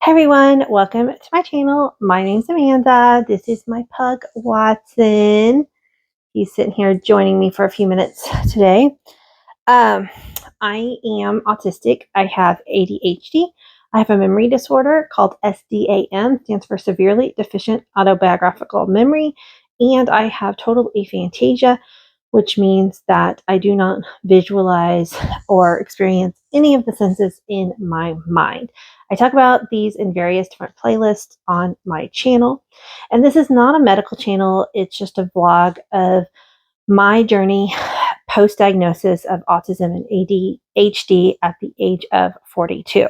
Hey everyone, welcome to my channel. My name's Amanda. This is my pug, Watson. He's sitting here joining me for a few minutes today. I am autistic. I have ADHD. I have a memory disorder called SDAM, stands for Severely Deficient Autobiographical Memory, and I have total aphantasia, which means that I do not visualize or experience any of the senses in my mind. I talk about these in various different playlists on my channel, and this is not a medical channel. It's just a vlog of my journey post-diagnosis of autism and ADHD at the age of 42.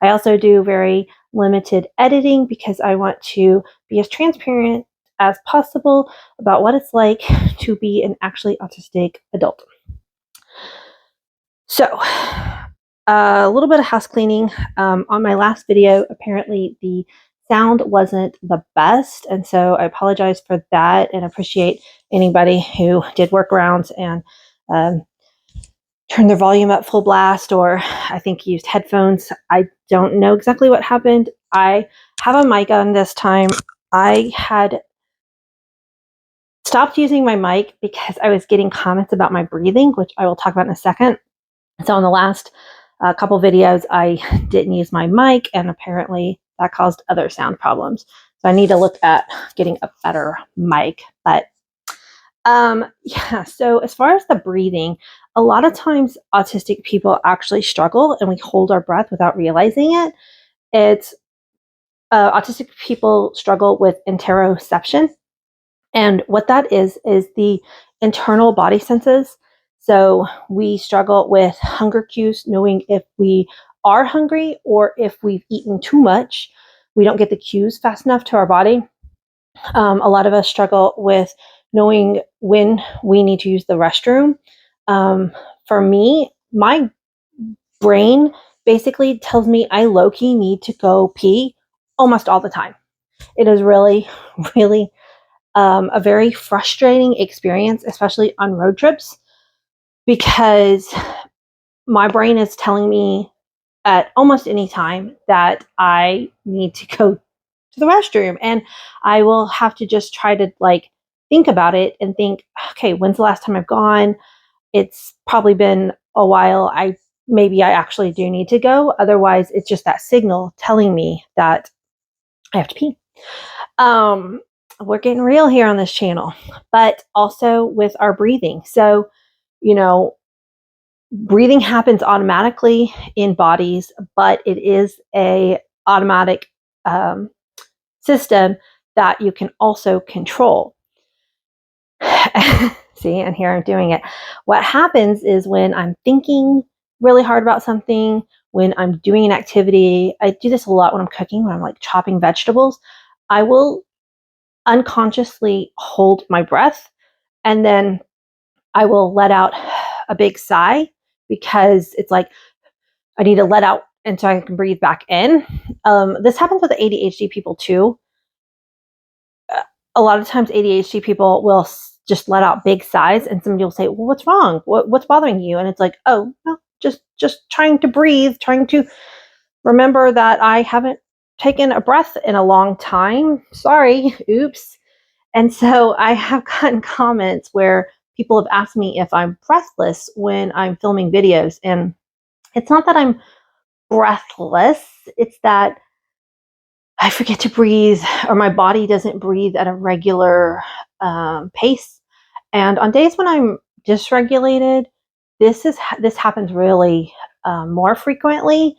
I also do very limited editing because I want to be as transparent as possible about what it's like to be an actually autistic adult. So, a little bit of house cleaning. On my last video, apparently the sound wasn't the best, and so I apologize for that and appreciate anybody who did workarounds and turned their volume up full blast, or I think used headphones. I don't know exactly what happened. I have a mic on this time. I had stopped using my mic because I was getting comments about my breathing, which I will talk about in a second. So in the last couple videos, I didn't use my mic, and apparently that caused other sound problems. So I need to look at getting a better mic. But yeah, so as far as the breathing, a lot of times autistic people actually struggle and we hold our breath without realizing it. It's autistic people struggle with interoception. And what that is the internal body senses. So we struggle with hunger cues, knowing if we are hungry or if we've eaten too much. We don't get the cues fast enough to our body. A lot of us struggle with knowing when we need to use the restroom. For me, my brain basically tells me I low-key need to go pee almost all the time. It is really, really a very frustrating experience, especially on road trips, because my brain is telling me at almost any time that I need to go to the restroom, and I will have to just try to think about it and think, okay, when's the last time I've gone? It's probably been a while. Maybe I actually do need to go. Otherwise, it's just that signal telling me that I have to pee. We're getting real here on this channel, but also with our breathing. So, breathing happens automatically in bodies, but it is a automatic system that you can also control. See, and here I'm doing it. What happens is when I'm thinking really hard about something, when I'm doing an activity, I do this a lot when I'm cooking, when I'm chopping vegetables, I will unconsciously hold my breath, and then I will let out a big sigh because it's like I need to let out and so I can breathe back in. This happens with ADHD people too. A lot of times ADHD people will just let out big sighs, and somebody will say, well, what's wrong? What's bothering you? And it's like, oh, no, just trying to breathe, trying to remember that I haven't taken a breath in a long time. Sorry, oops. And so I have gotten comments where people have asked me if I'm breathless when I'm filming videos. And it's not that I'm breathless, it's that I forget to breathe, or my body doesn't breathe at a regular pace. And on days when I'm dysregulated, this happens really more frequently.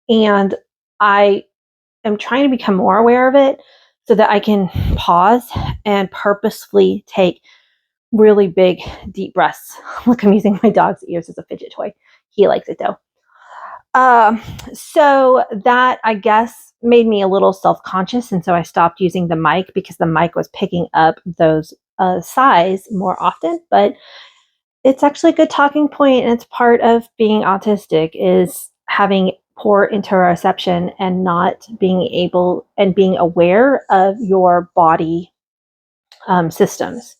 And I am trying to become more aware of it so that I can pause and purposefully take really big, deep breaths. Look, I'm using my dog's ears as a fidget toy. He likes it though. So that, I guess, made me a little self-conscious, and so I stopped using the mic because the mic was picking up those sighs more often. But it's actually a good talking point, and it's part of being autistic is having poor interoception and not being able and being aware of your body systems.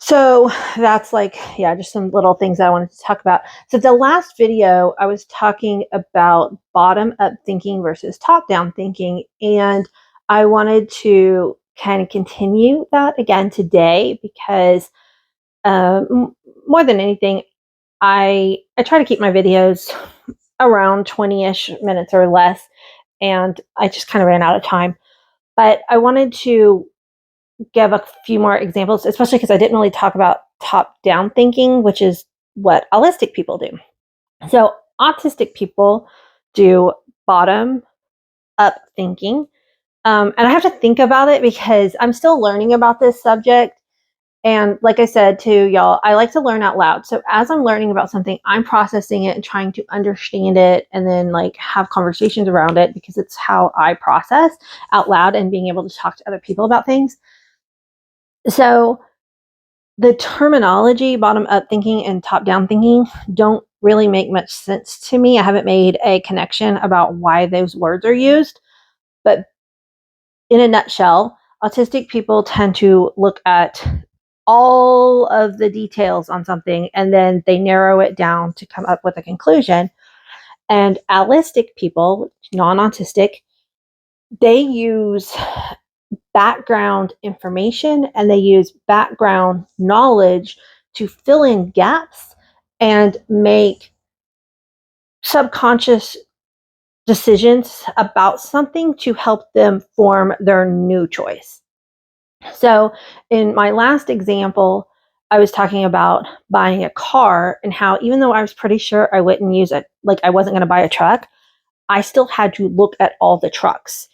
So that's like, yeah, just some little things that I wanted to talk about. So the last video, I was talking about bottom up thinking versus top down thinking. And I wanted to kind of continue that again today because more than anything, I try to keep my videos around 20-ish minutes or less. And I just kind of ran out of time. But I wanted to give a few more examples, especially because I didn't really talk about top down thinking, which is what Allistic people do. So, autistic people do bottom up thinking. And I have to think about it because I'm still learning about this subject. And like I said to y'all, I like to learn out loud. So as I'm learning about something, I'm processing it and trying to understand it and then like have conversations around it because it's how I process out loud and being able to talk to other people about things. So the terminology bottom up thinking and top down thinking don't really make much sense to me. I haven't made a connection about why those words are used. But in a nutshell, autistic people tend to look at all of the details on something and then they narrow it down to come up with a conclusion. And allistic people, non autistic, they use background information and they use background knowledge to fill in gaps and make subconscious decisions about something to help them form their new choice. So, in my last example, I was talking about buying a car and how, even though I was pretty sure I wouldn't use it, like I wasn't going to buy a truck, I still had to look at all the trucks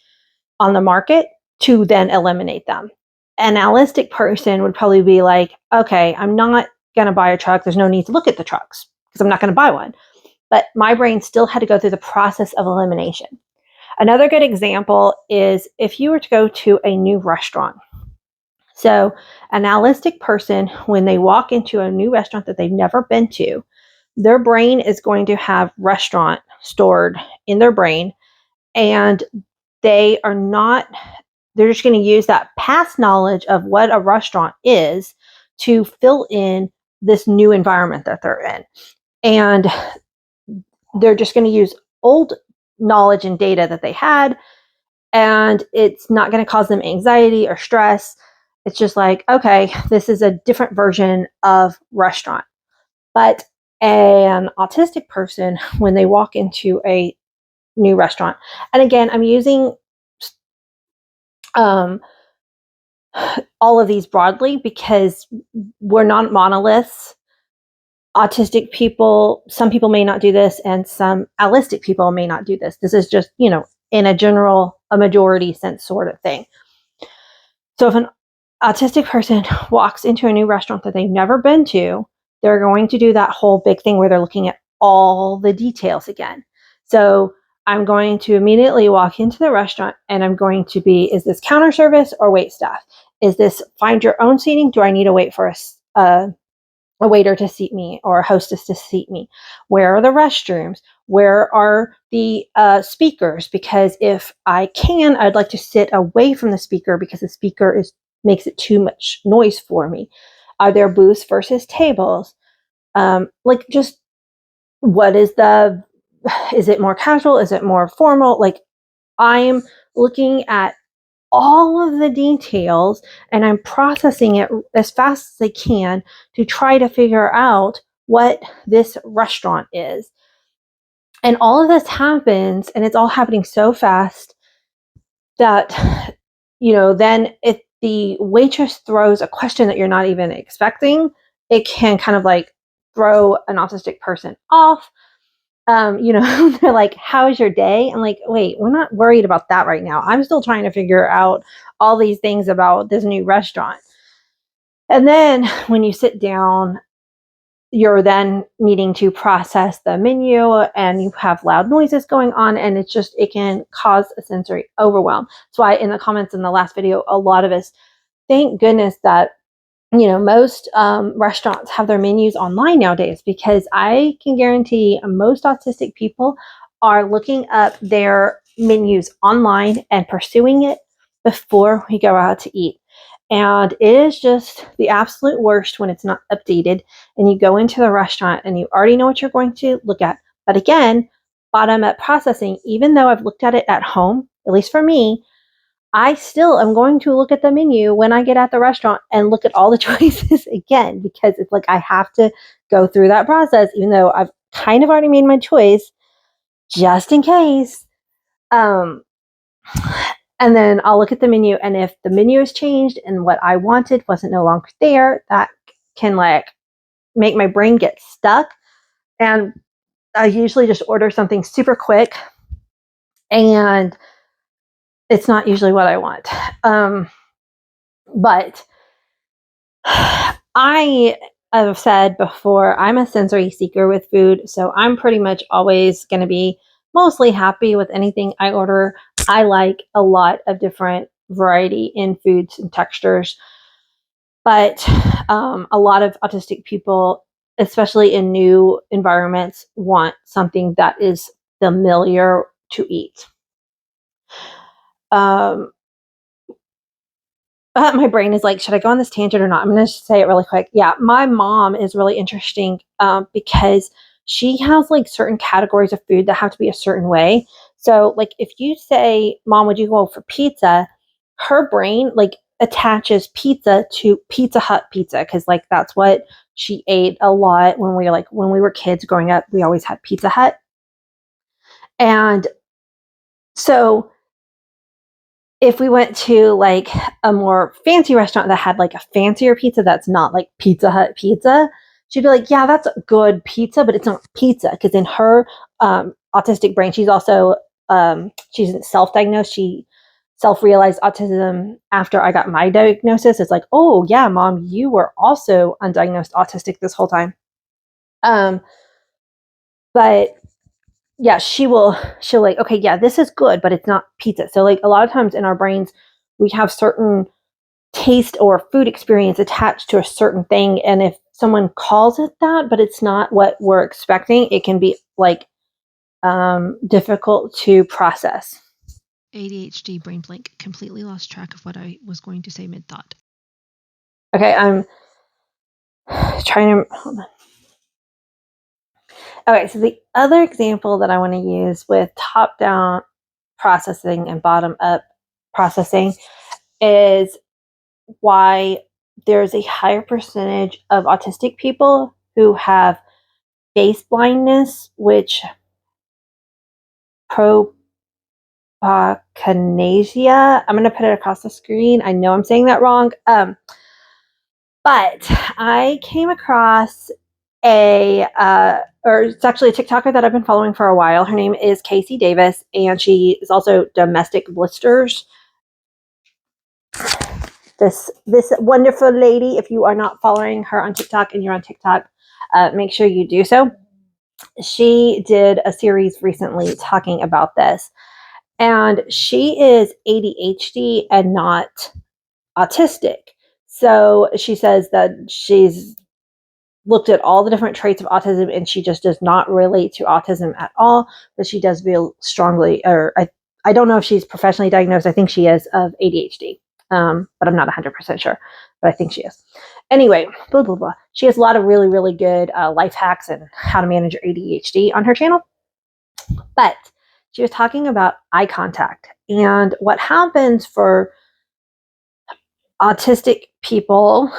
on the market to then eliminate them. An allistic person would probably be like, okay, I'm not going to buy a truck. There's no need to look at the trucks because I'm not going to buy one. But my brain still had to go through the process of elimination. Another good example is if you were to go to a new restaurant. So, an allistic person, when they walk into a new restaurant that they've never been to, their brain is going to have restaurant stored in their brain, and they are not, they're just going to use that past knowledge of what a restaurant is to fill in this new environment that they're in. And they're just going to use old knowledge and data that they had, and it's not going to cause them anxiety or stress. It's just like, okay, this is a different version of restaurant. But an autistic person, when they walk into a new restaurant, and again, I'm using all of these broadly because we're not monoliths. Autistic people, some people may not do this, and some allistic people may not do this. This is just, in a general, a majority sense sort of thing. So if an autistic person walks into a new restaurant that they've never been to, they're going to do that whole big thing where they're looking at all the details again. So I'm going to immediately walk into the restaurant and I'm going to be, is this counter service or wait staff? Is this find your own seating? Do I need to wait for a waiter to seat me or a hostess to seat me? Where are the restrooms? Where are the speakers? Because if I can, I'd like to sit away from the speaker because the speaker makes it too much noise for me. Are there booths versus tables? Like just what is it more casual? Is it more formal? Like I'm looking at all of the details and I'm processing it as fast as I can to try to figure out what this restaurant is. And all of this happens, and it's all happening so fast that, then if the waitress throws a question that you're not even expecting, it can kind of like throw an autistic person off. They're like, how's your day? I'm like, wait, we're not worried about that right now. I'm still trying to figure out all these things about this new restaurant. And then when you sit down, you're then needing to process the menu and you have loud noises going on, and it can cause a sensory overwhelm. That's why in the comments in the last video, a lot of us, thank goodness that most restaurants have their menus online nowadays, because I can guarantee most autistic people are looking up their menus online and pursuing it before we go out to eat. And it is just the absolute worst when it's not updated and you go into the restaurant and you already know what you're going to look at. But again, bottom up processing, even though I've looked at it at home, at least for me, I still am going to look at the menu when I get at the restaurant and look at all the choices again, because it's like I have to go through that process, even though I've kind of already made my choice, just in case. Um, and then I'll look at the menu, and if the menu has changed and what I wanted wasn't no longer there, that can like make my brain get stuck. And I usually just order something super quick, and it's not usually what I want. But I have said before, I'm a sensory seeker with food, so I'm pretty much always going to be mostly happy with anything I order. I like a lot of different variety in foods and textures, but a lot of autistic people, especially in new environments, want something that is familiar to eat. Um, my brain is like, should I go on this tangent or not? I'm going to say it really quick. Yeah, my mom is really interesting because she has like certain categories of food that have to be a certain way. So, like, if you say, Mom, would you go for pizza? Her brain like attaches pizza to Pizza Hut pizza because like that's what she ate a lot when we were kids growing up. We always had Pizza Hut, and so if we went to like a more fancy restaurant that had like a fancier pizza that's not like Pizza Hut pizza, she'd be like, yeah, that's a good pizza, but it's not pizza. Because in her autistic brain, she's also she's self-diagnosed. She self-realized autism after I got my diagnosis. It's like, oh yeah, Mom, you were also undiagnosed autistic this whole time. But yeah, she'll like, okay, yeah, this is good, but it's not pizza. So like a lot of times in our brains, we have certain taste or food experience attached to a certain thing. And if someone calls it that, but it's not what we're expecting, it can be like difficult to process. ADHD brain blank. Completely lost track of what I was going to say mid-thought. Okay, I'm trying to hold on. Okay, so the other example that I want to use with top-down processing and bottom-up processing is why there's a higher percentage of autistic people who have face blindness, which prosopagnosia. I'm going to put it across the screen. I know I'm saying that wrong. But I came across or it's actually a TikToker that I've been following for a while. Her name is Casey Davis, and she is also Domestic Blisters. This wonderful lady, if you are not following her on TikTok and you're on TikTok, make sure you do so. She did a series recently talking about this, and she is ADHD and not autistic. So she says that she's looked at all the different traits of autism and she just does not relate to autism at all, but she does feel strongly, or I don't know if she's professionally diagnosed. I think she is of ADHD, but I'm not 100% sure, but I think she is. Anyway, blah, blah, blah. She has a lot of really, really good life hacks and how to manage your ADHD on her channel. But she was talking about eye contact and what happens for autistic people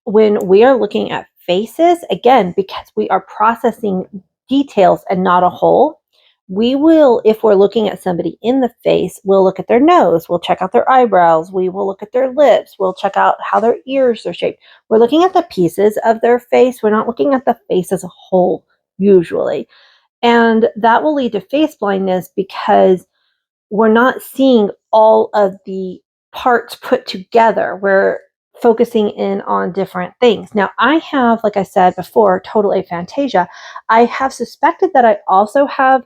when we are looking at faces, again, because we are processing details and not a whole. We will, if we're looking at somebody in the face, we'll look at their nose, we'll check out their eyebrows, we will look at their lips, we'll check out how their ears are shaped. We're looking at the pieces of their face. We're not looking at the face as a whole, usually. And that will lead to face blindness because we're not seeing all of the parts put together. We're focusing in on different things. Now, I have, like I said before, total aphantasia. I have suspected that I also have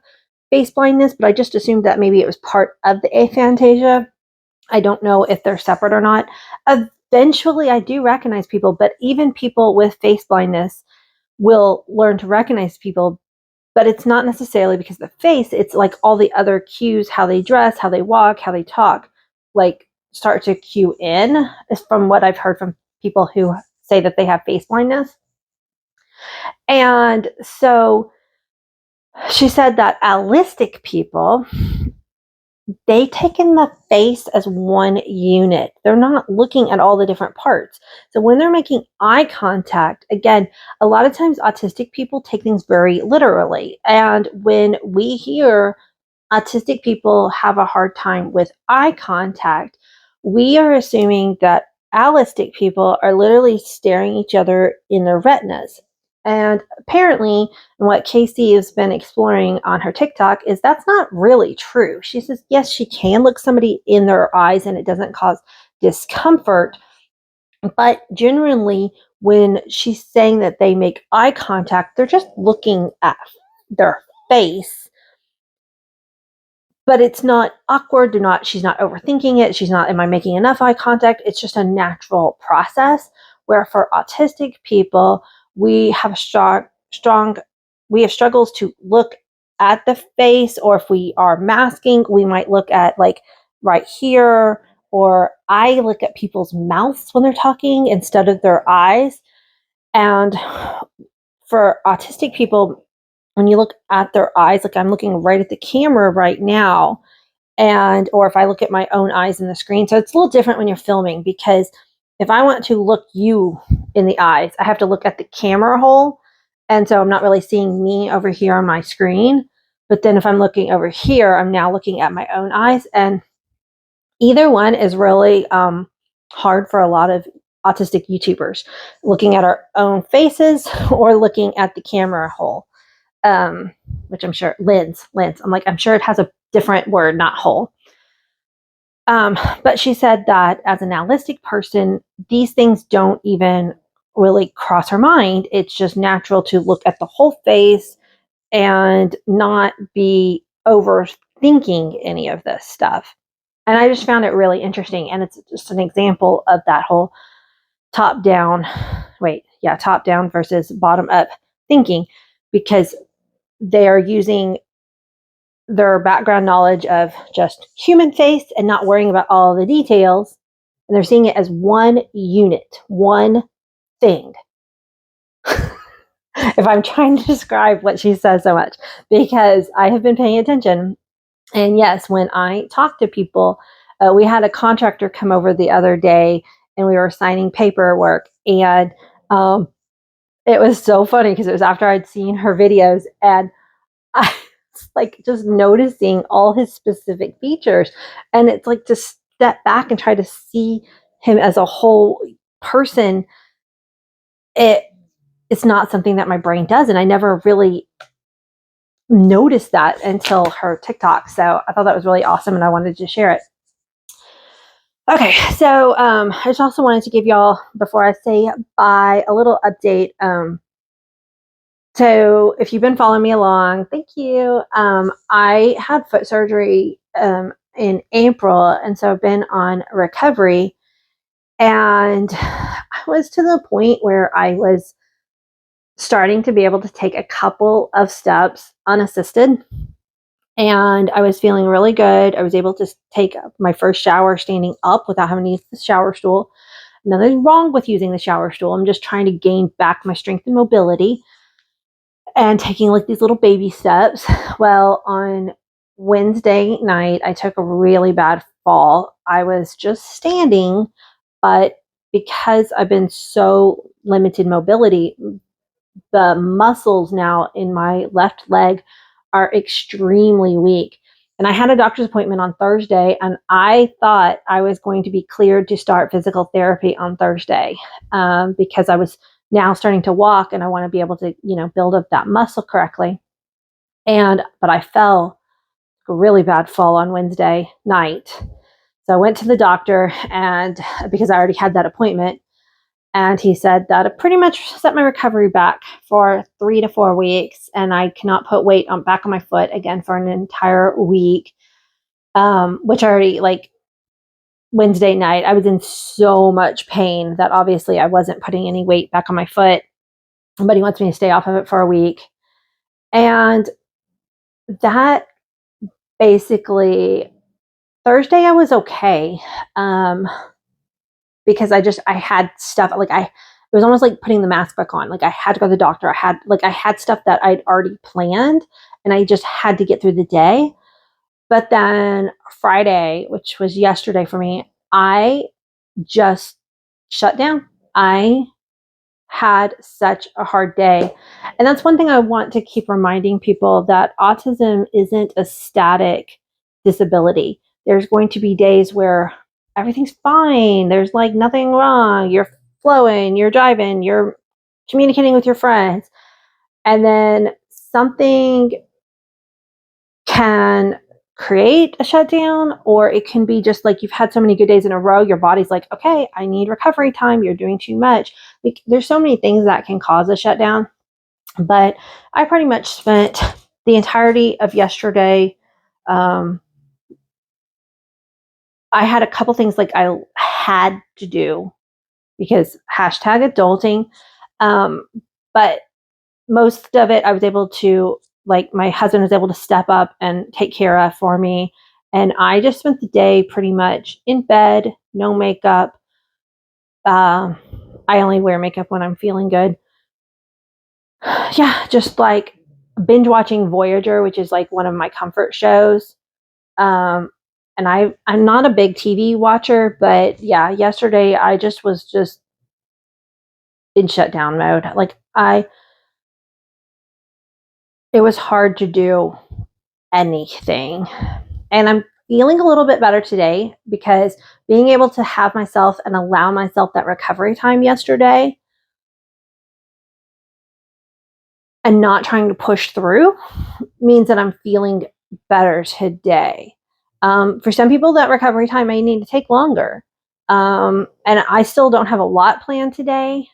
face blindness, but I just assumed that maybe it was part of the aphantasia. I don't know if they're separate or not. Eventually, I do recognize people, but even people with face blindness will learn to recognize people, but it's not necessarily because of the face. It's like all the other cues, how they dress, how they walk, how they talk. Like, start to cue in, is from what I've heard from people who say that they have face blindness. And so she said that Allistic people, they take in the face as one unit. They're not looking at all the different parts. So when they're making eye contact, again, a lot of times autistic people take things very literally. And when we hear autistic people have a hard time with eye contact, we are assuming that allistic people are literally staring each other in their retinas. And apparently, what Casey has been exploring on her TikTok is that's not really true. She says, yes, she can look somebody in their eyes and it doesn't cause discomfort. But generally, when she's saying that they make eye contact, they're just looking at their face, but it's not awkward. She's not overthinking it. She's not, am I making enough eye contact? It's just a natural process. Where for autistic people, we have we have struggles to look at the face, or if we are masking, we might look at like right here, or I look at people's mouths when they're talking instead of their eyes. And for autistic people, when you look at their eyes, like I'm looking right at the camera right now, and or if I look at my own eyes in the screen. So it's a little different when you're filming, because if I want to look you in the eyes, I have to look at the camera hole. And so I'm not really seeing me over here on my screen. But then if I'm looking over here, I'm now looking at my own eyes. And either one is really hard for a lot of autistic YouTubers, looking at our own faces or looking at the camera hole, which I'm sure, lens. I'm sure it has a different word, not hole. But she said that as an allistic person, these things don't even really cross her mind. It's just natural to look at the whole face and not be overthinking any of this stuff. And I just found it really interesting. And it's just an example of that whole top down versus bottom up thinking, because they are using their background knowledge of just human face and not worrying about all the details. And they're seeing it as one unit, one thing. If I'm trying to describe what she says so much, because I have been paying attention. And yes, when I talk to people, we had a contractor come over the other day and we were signing paperwork. And it was so funny because it was after I'd seen her videos, and I was like just noticing all his specific features. And it's like to step back and try to see him as a whole person. It's not something that my brain does. And I never really noticed that until her TikTok. So I thought that was really awesome and I wanted to share it. Okay, so I just also wanted to give y'all, before I say bye, a little update. So if you've been following me along, thank you. I had foot surgery in April, and so I've been on recovery. And I was to the point where I was starting to be able to take a couple of steps unassisted. And I was feeling really good. I was able to take my first shower standing up without having to use the shower stool. Nothing wrong with using the shower stool. I'm just trying to gain back my strength and mobility and taking like these little baby steps. Well, on Wednesday night, I took a really bad fall. I was just standing, but because I've been so limited mobility, the muscles now in my left leg are extremely weak. And I had a doctor's appointment on Thursday, and I thought I was going to be cleared to start physical therapy on Thursday, because I was now starting to walk and I want to be able to, build up that muscle correctly. But I fell a really bad fall on Wednesday night. So I went to the doctor, and because I already had that appointment, and he said that it pretty much set my recovery back for 3 to 4 weeks, and I cannot put weight back on my foot again for an entire week. Which I already, like, Wednesday night, I was in so much pain that obviously I wasn't putting any weight back on my foot, but he wants me to stay off of it for a week. And that basically Thursday I was okay. Because I had stuff like it was almost like putting the mask back on. Like I had to go to the doctor. I had stuff that I'd already planned and I just had to get through the day. But then Friday, which was yesterday for me, I just shut down. I had such a hard day. And that's one thing I want to keep reminding people, that autism isn't a static disability. There's going to be days where everything's fine. There's like nothing wrong. You're flowing, you're driving, you're communicating with your friends. And then something can create a shutdown, or it can be just like you've had so many good days in a row, your body's like, okay, I need recovery time, you're doing too much. Like, there's so many things that can cause a shutdown. But I pretty much spent the entirety of yesterday, I had a couple things like I had to do because hashtag adulting, but most of it I was able to, like, my husband was able to step up and take care of for me. And I just spent the day pretty much in bed, no makeup. I only wear makeup when I'm feeling good. Yeah, just like binge watching Voyager, which is like one of my comfort shows. And I'm not a big TV watcher, but yeah, yesterday I just was just in shutdown mode. It was hard to do anything. And I'm feeling a little bit better today because being able to have myself and allow myself that recovery time yesterday and not trying to push through means that I'm feeling better today. For some people, that recovery time may need to take longer. And I still don't have a lot planned today,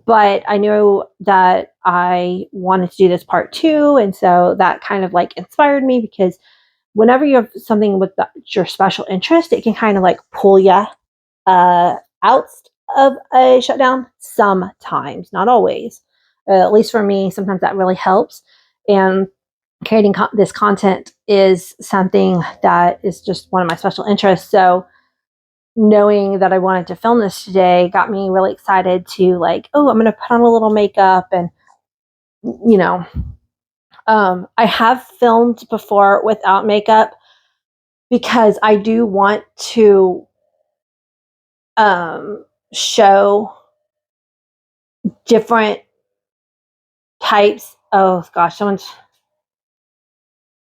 but I know that I wanted to do this part 2. And so that kind of like inspired me, because whenever you have something with your special interest, it can kind of like pull you out of a shutdown sometimes, not always. At least for me, sometimes that really helps. And creating this content is something that is just one of my special interests. So knowing that I wanted to film this today got me really excited to, like, oh, I'm going to put on a little makeup. And, you know, I have filmed before without makeup because I do want to show different types. Oh gosh, someone's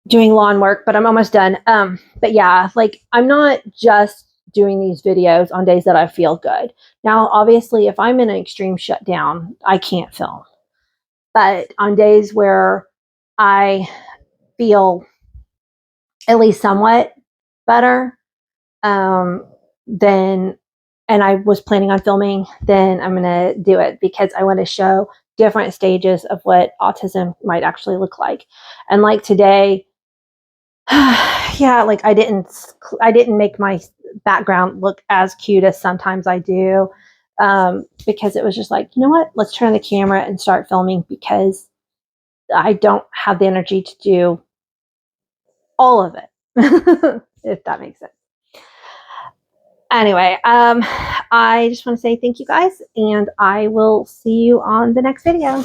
doing lawn work, but I'm almost done. But yeah, like, I'm not just doing these videos on days that I feel good. Now, obviously, if I'm in an extreme shutdown, I can't film. But on days where I feel at least somewhat better, then, and I was planning on filming, then I'm going to do it because I want to show different stages of what autism might actually look like. And like today, yeah, like I didn't make my background look as cute as sometimes I do, because it was just like, you know what, let's turn the camera and start filming, because I don't have the energy to do all of it, if that makes sense. Anyway, I just want to say thank you guys, and I will see you on the next video.